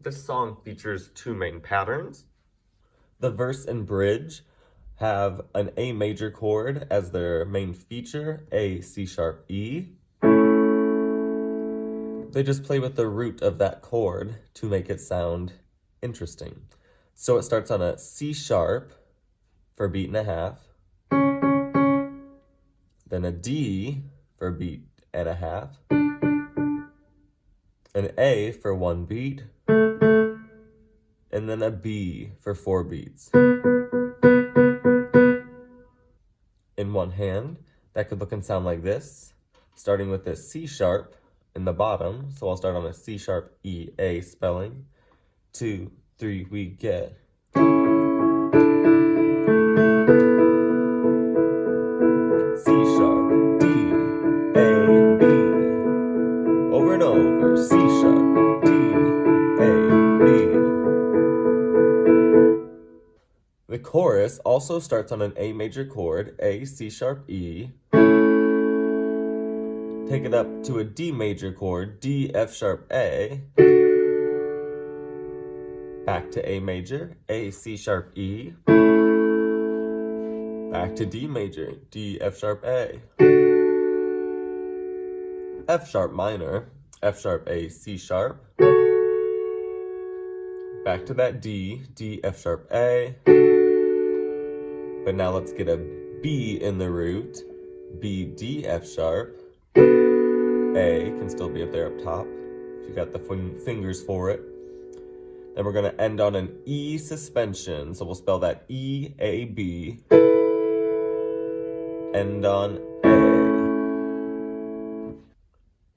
This song features two main patterns. The verse and bridge have an A major chord as their main feature, A, C sharp, E. They just play with the root of that chord to make it sound interesting. So it starts on a C sharp for a beat and a half, then a D for a beat and a half, an A for one beat, and then a B for 4 beats. In one hand, that could look and sound like this, starting with a C sharp in the bottom. So I'll start on a C sharp, E, A spelling. 2, 3, we get. C sharp, D, A, B. Over and over, C sharp, D, A, B. The chorus also starts on an A major chord, A, C sharp, E. Take it up to a D major chord, D, F sharp, A. Back to A major, A, C sharp, E. Back to D major, D, F sharp, A. F sharp minor, F sharp, A, C sharp. Back to that D, D, F sharp, A. But now let's get a B in the root, B, D, F sharp. A can still be up there up top if you got the fingers for it. Then we're going to end on an E suspension, so we'll spell that E, A, B. End on A.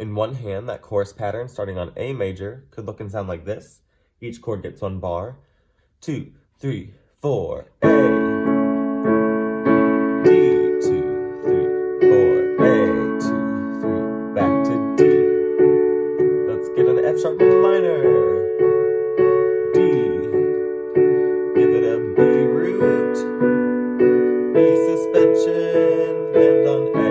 In one hand, that chorus pattern starting on A major could look and sound like this. Each chord gets one bar. 2, 3, 4, A. D, 2, 3, 4, A, 2, 3, back to D. Let's get an F sharp minor. D, give it a B root, E suspension, and on A.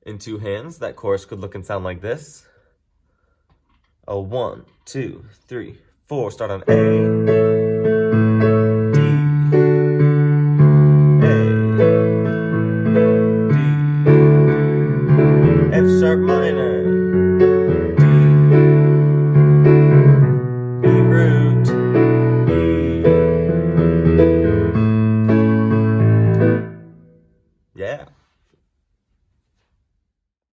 In two hands, that chorus could look and sound like this. A 1, 2, 3, 4, start on A. F sharp minor,